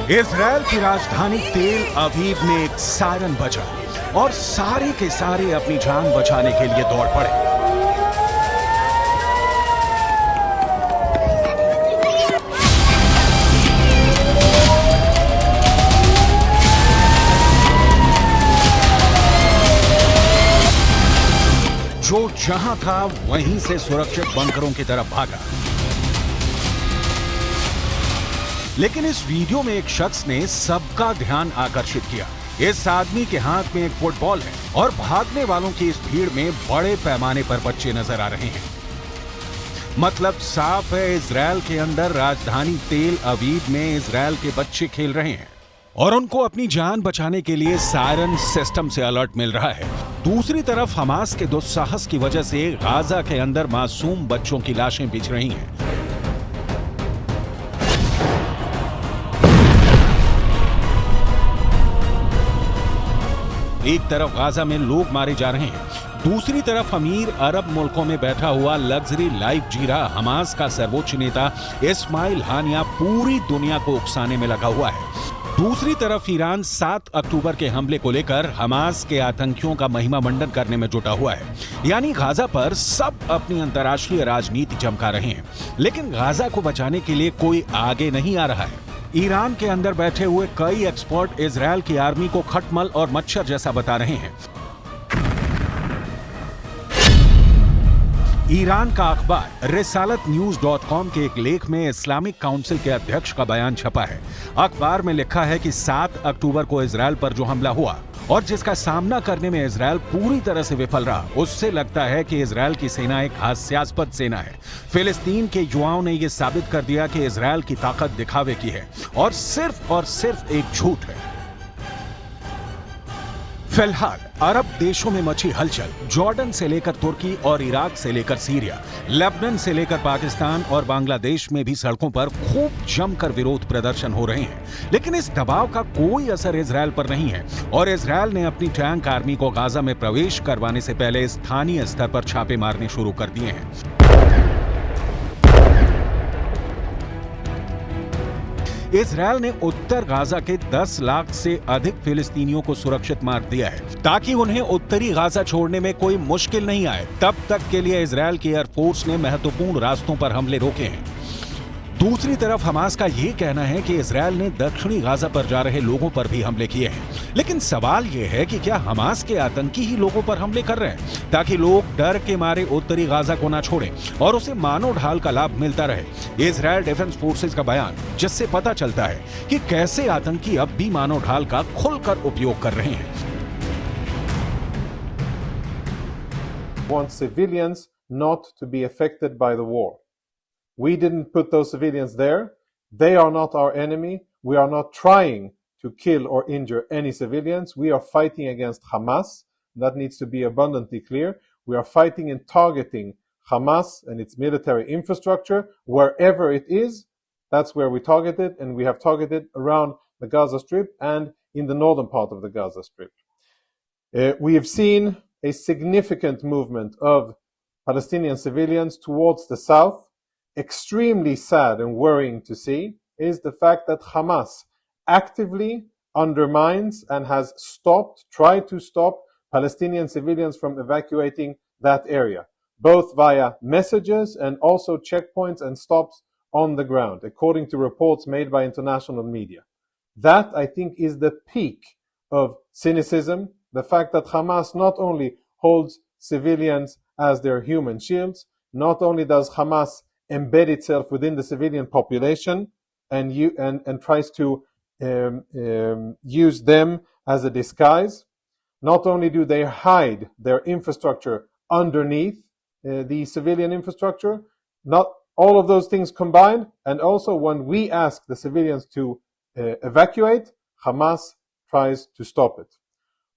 Israel की राजधानी तेल अवीव में एक सायरन बजा और सारे के सारे अपनी जान बचाने के लिए दौड़ पड़े। जो जहां था वहीं से सुरक्षित बंकरों की तरफ भागा। लेकिन इस वीडियो में एक शख्स ने सबका ध्यान आकर्षित किया। इस आदमी के हाथ में एक फुटबॉल है और भागने वालों की इस भीड़ में बड़े पैमाने पर बच्चे नजर आ रहे हैं। मतलब साफ है, इजराइल के अंदर राजधानी तेल अवीव में इजराइल के बच्चे खेल रहे हैं और उनको अपनी जान बचाने के लिए सायरन सिस्टम से अलर्ट मिल रहा है। दूसरी तरफ हमास के दुस्साहस की वजह से गाजा के अंदर मासूम बच्चों की लाशें बिछ रही हैं। एक तरफ गाजा में लोग मारे जा रहे हैं, दूसरी तरफ अमीर अरब मुल्कों में बैठा हुआ लग्जरी लाइफ जी रहा हमास का सर्वोच्च नेता इस्माइल हानिया पूरी दुनिया को उकसाने में लगा हुआ है। दूसरी तरफ ईरान 7 अक्टूबर के हमले को लेकर हमास के आतंकियों का महिमा मंडन करने में जुटा हुआ है। यानी गाजा पर सब अपनी अंतर्राष्ट्रीय राजनीति चमका रहे हैं, लेकिन गाजा को बचाने के लिए कोई आगे नहीं आ रहा है। ईरान के अंदर बैठे हुए कई एक्सपर्ट इजराइल की आर्मी को खटमल और मच्छर जैसा बता रहे हैं। ईरान का अखबार रिसालतन्यूज.com के एक लेख में इस्लामिक काउंसिल के अध्यक्ष का बयान छपा है। अखबार में लिखा है कि 7 अक्टूबर को इजराइल पर जो हमला हुआ और जिसका सामना करने में इजराइल पूरी तरह से विफल रहा, उससे लगता है कि इजराइल की सेना एक हास्यास्पद सेना है। फिलिस्तीन के युवाओं ने यह साबित कर दिया कि इजराइल की ताकत दिखावे की है और सिर्फ एक झूठ है। फिलहाल अरब देशों में मची हलचल। जॉर्डन से लेकर तुर्की और इराक से लेकर सीरिया, लेबनान से लेकर पाकिस्तान और बांग्लादेश में भी सड़कों पर खूब जमकर विरोध प्रदर्शन हो रहे हैं। लेकिन इस दबाव का कोई असर इजराइल पर नहीं है और इजराइल ने अपनी टैंक आर्मी को गाजा में प्रवेश करवाने से पहले स्थानीय स्तर पर छापे मारने शुरू कर दिए हैं। इजराइल ने उत्तर गाजा के 10 लाख से अधिक फिलिस्तीनियों को सुरक्षित मार दिया है ताकि उन्हें उत्तरी गाजा छोड़ने में कोई मुश्किल नहीं आए। तब तक के लिए इजराइल की एयरफोर्स ने महत्वपूर्ण रास्तों पर हमले रोके हैं। दूसरी तरफ हमास का यह कहना है कि इजराइल ने दक्षिणी गाजा पर जा रहे लोगों पर भी हमले किए हैं। लेकिन सवाल यह है कि क्या हमास के आतंकी ही लोगों पर हमले कर रहे हैं ताकि लोग डर के मारे उत्तरी गाजा को ना छोड़ें और उसे मानो ढाल का लाभ मिलता रहे। इजराइल डिफेंस फोर्सेस का बयान, जिससे पता चलता है कि कैसे आतंकी अब भी मानो ढाल का खुलकर उपयोग कर रहे हैं। Want civilians not to be affected by the war. We didn't put those civilians there. They are not our enemy. We are not trying to kill or injure any civilians. We are fighting against Hamas. That needs to be abundantly clear. We are fighting and targeting Hamas and its military infrastructure wherever it is. That's where we target it, and we have targeted around the Gaza Strip and in the northern part of the Gaza Strip. We have seen a significant movement of Palestinian civilians towards the south. Extremely sad and worrying to see is the fact that Hamas actively undermines and has tried to stop Palestinian civilians from evacuating that area, both via messages and also checkpoints and stops on the ground, according to reports made by international media. That, I think, is the peak of cynicism, the fact that Hamas not only holds civilians as their human shields, not only does Hamas embed itself within the civilian population and tries to use them as a disguise. Not only do they hide their infrastructure underneath the civilian infrastructure, not all of those things combined, and also when we ask the civilians to evacuate, Hamas tries to stop it.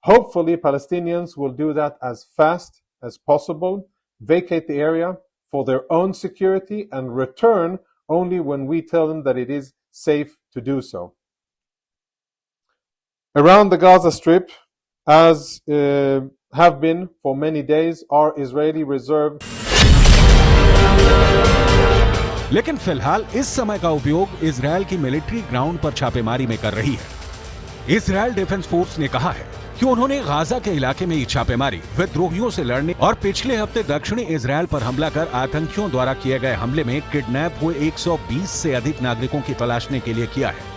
Hopefully, Palestinians will do that as fast as possible, vacate the area for their own security, and return only when we tell them that it is safe to do so. Around the Gaza Strip, as have been for many days, are Israeli reserve लेकिन फिलहाल इस समय का उपयोग Israel की military ground पर छापेमारी में कर रही है। इजरायल डिफेंस फोर्स ने कहा है कि उन्होंने गाजा के इलाके में छापेमारी, विद्रोहियों से लड़ने और पिछले हफ्ते दक्षिणी इजरायल पर हमला कर आतंकियों द्वारा किए गए हमले में किडनैप हुए 120 से अधिक नागरिकों की तलाशने के लिए किया है।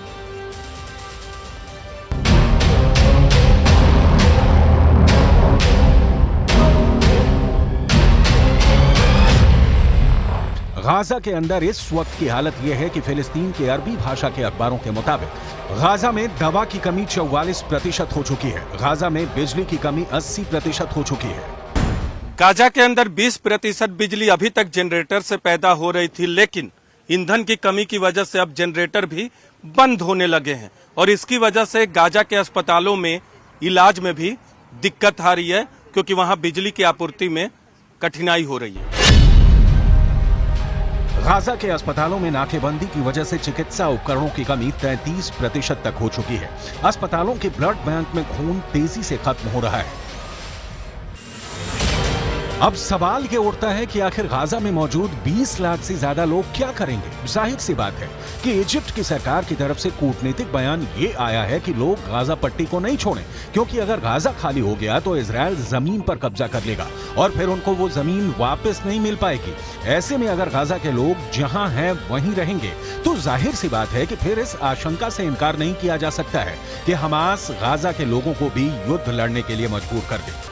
गाजा के अंदर इस वक्त की हालत यह है कि फिलिस्तीन के अरबी भाषा के अखबारों के मुताबिक गाजा में दवा की कमी 44% हो चुकी है। गाजा में बिजली की कमी 80% हो चुकी है। गाजा के अंदर 20% बिजली अभी तक जनरेटर से पैदा हो रही थी, लेकिन ईंधन की कमी की वजह से अब जनरेटर भी बंद होने लगे हैं और इसकी वजह से गाजा के अस्पतालों में इलाज में भी दिक्कत आ रही है, क्योंकि वहां बिजली की आपूर्ति में कठिनाई हो रही है। गाजा के अस्पतालों में नाकेबंदी की वजह से चिकित्सा उपकरणों की कमी 33% तक हो चुकी है। अस्पतालों के ब्लड बैंक में खून तेजी से खत्म हो रहा है। अब सवाल ये उठता है कि आखिर गाजा में मौजूद 20 लाख से ज्यादा लोग क्या करेंगे। जाहिर सी बात है कि इजिप्ट की सरकार की तरफ से कूटनीतिक बयान ये आया है कि लोग गाजा पट्टी को नहीं छोड़ें, क्योंकि अगर गाजा खाली हो गया तो इजरायल जमीन पर कब्जा कर लेगा और फिर उनको वो जमीन वापस नहीं मिल पाएगी। ऐसे में अगर गाजा के लोग जहां हैं वहीं रहेंगे तो जाहिर सी बात है कि फिर इस आशंका से इनकार नहीं किया जा सकता है कि हमास गाजा के लोगों को भी युद्ध लड़ने के लिए मजबूर कर दे।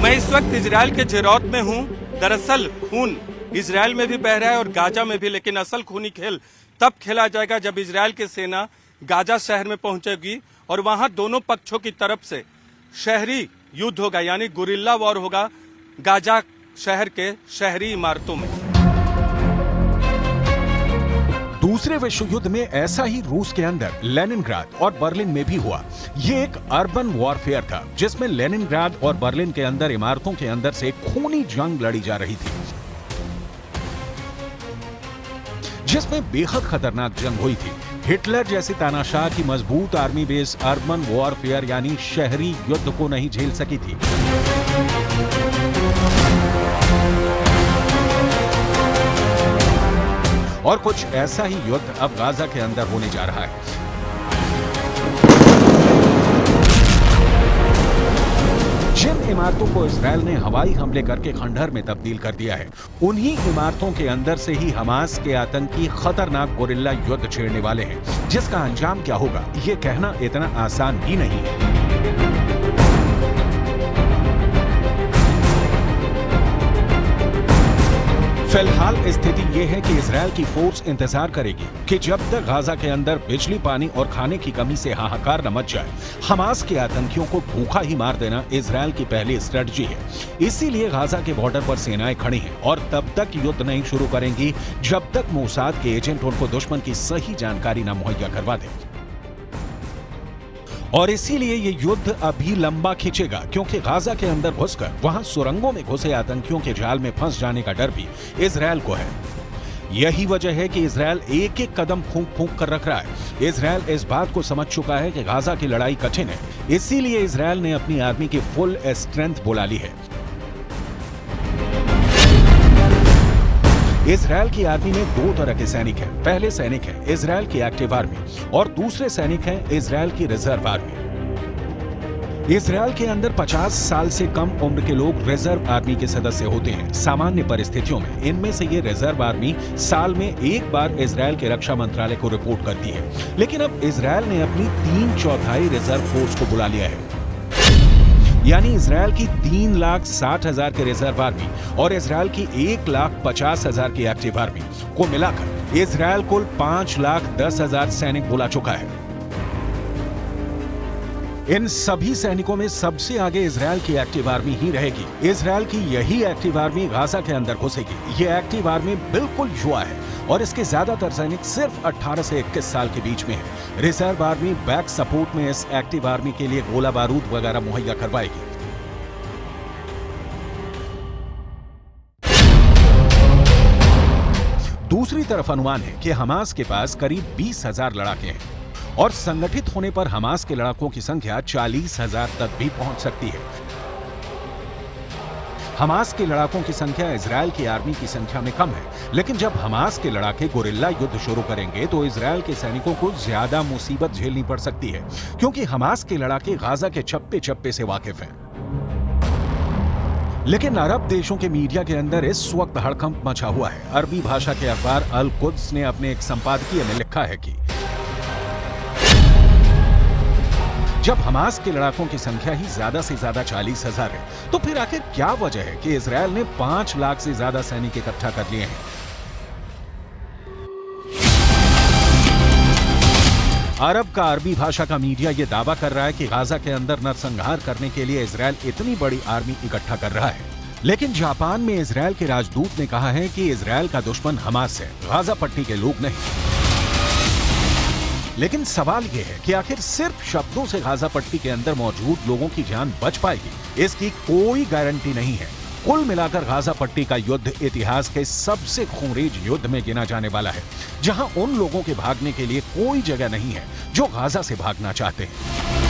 मैं इस वक्त इजरायल के जेरौत में हूं। दरअसल खून इजरायल में भी बह रहा है और गाजा में भी, लेकिन असल खूनी खेल तब खेला जाएगा जब इजरायल की सेना गाजा शहर में पहुंचेगी और वहां दोनों पक्षों की तरफ से शहरी युद्ध होगा, यानी गुरिल्ला वॉर होगा गाजा शहर के शहरी इमारतों में। दूसरे विश्व युद्ध में ऐसा ही रूस के अंदर लेनिनग्राद और बर्लिन में भी हुआ। ये एक अर्बन वॉरफेयर था जिसमें लेनिनग्राद और बर्लिन के अंदर इमारतों के अंदर से खूनी जंग लड़ी जा रही थी, जिसमें बेहद खतरनाक जंग हुई थी। हिटलर जैसी तानाशाह की मजबूत आर्मी बेस अर्बन वॉरफेयर यानी शहरी युद्ध को नहीं झेल सकी थी। और कुछ ऐसा ही युद्ध अब गाजा के अंदर होने जा रहा है। जिन इमारतों को इजरायल ने हवाई हमले करके खंडहर में तब्दील कर दिया है, उन्हीं इमारतों के अंदर से ही हमास के आतंकी खतरनाक गोरिल्ला युद्ध छेड़ने वाले हैं, जिसका अंजाम क्या होगा ये कहना इतना आसान भी नहीं है। फिलहाल स्थिति यह है कि इजरायल की फोर्स इंतजार करेगी कि जब तक गाजा के अंदर बिजली, पानी और खाने की कमी से हाहाकार न मच जाए। हमास के आतंकियों को भूखा ही मार देना इजरायल की पहली स्ट्रेटजी है। इसीलिए गाजा के बॉर्डर पर सेनाएं खड़ी हैं और तब तक युद्ध नहीं शुरू करेंगी जब तक मोसाद के एजेंट उनको दुश्मन की सही जानकारी न मुहैया करवा दें। और इसीलिए ये युद्ध अभी लंबा खींचेगा, क्योंकि गाजा के अंदर घुसकर वहां सुरंगों में घुसे आतंकियों के जाल में फंस जाने का डर भी इजरायल को है। यही वजह है कि इजरायल एक एक कदम फूंक फूंक कर रख रहा है। इजरायल इस बात को समझ चुका है कि गाजा की लड़ाई कठिन है, इसीलिए इजरायल ने अपनी आर्मी की फुल स्ट्रेंथ बुला ली है। इजरायल की आर्मी में दो तरह के सैनिक हैं। पहले सैनिक हैं इजरायल की एक्टिव आर्मी और दूसरे सैनिक हैं इजरायल की रिजर्व आर्मी। इजरायल के अंदर 50 साल से कम उम्र के लोग रिजर्व आर्मी के सदस्य होते हैं। सामान्य परिस्थितियों में इनमें से ये रिजर्व आर्मी साल में एक बार इजरायल के रक्षा मंत्रालय को रिपोर्ट करती है, लेकिन अब इजरायल ने अपनी 3/4 रिजर्व फोर्स को बुला लिया है। यानी इजरायल की 3,60,000 के रिजर्व आर्मी और इजरायल की 1,50,000 की एक्टिव आर्मी को मिलाकर इजरायल कुल 5,10,000 सैनिक बुला चुका है। इन सभी सैनिकों में सबसे आगे इजरायल की एक्टिव आर्मी ही रहेगी। इजरायल की यही एक्टिव आर्मी गाजा के अंदर घुसेगी। ये एक्टिव आर्मी बिल्कुल युवा है और इसके ज्यादातर सैनिक सिर्फ 18 से 21 साल के बीच में है। रिजर्व आर्मी बैक सपोर्ट में इस एक्टिव आर्मी के लिए गोला बारूद वगैरह मुहैया करवाएगी। दूसरी तरफ अनुमान है कि हमास के पास करीब 20,000 लड़ाके हैं और संगठित होने पर हमास के लड़ाकों की संख्या 40,000 तक भी पहुंच सकती है। हमास के लड़ाकों की संख्या इजरायल की आर्मी की संख्या में कम है, लेकिन जब हमास के लड़ाके गोरिल्ला युद्ध शुरू करेंगे तो इजरायल के सैनिकों को ज्यादा मुसीबत झेलनी पड़ सकती है, क्योंकि हमास के लड़ाके गाजा के चप्पे चप्पे से वाकिफ हैं। लेकिन अरब देशों के मीडिया के अंदर इस वक्त हड़कंप मचा हुआ है। अरबी भाषा के अखबार अल कुद्स ने अपने एक संपादकीय में लिखा है कि जब हमास के लड़ाकों की संख्या ही ज्यादा से ज्यादा 40,000 है, तो फिर आखिर क्या वजह है कि इजरायल ने 5 लाख से ज्यादा सैनिक इकट्ठा कर लिए हैं। अरब का अरबी भाषा का मीडिया यह दावा कर रहा है कि गाजा के अंदर नरसंहार करने के लिए इजरायल इतनी बड़ी आर्मी इकट्ठा कर रहा है। लेकिन जापान में इजरायल के राजदूत ने कहा है कि इजरायल का दुश्मन हमास है, गाजा पट्टी के लोग नहीं। लेकिन सवाल यह है कि आखिर सिर्फ शब्दों से गाजा पट्टी के अंदर मौजूद लोगों की जान बच पाएगी, इसकी कोई गारंटी नहीं है। कुल मिलाकर गाजा पट्टी का युद्ध इतिहास के सबसे खूंरेज युद्ध में गिना जाने वाला है, जहां उन लोगों के भागने के लिए कोई जगह नहीं है जो गाजा से भागना चाहते हैं।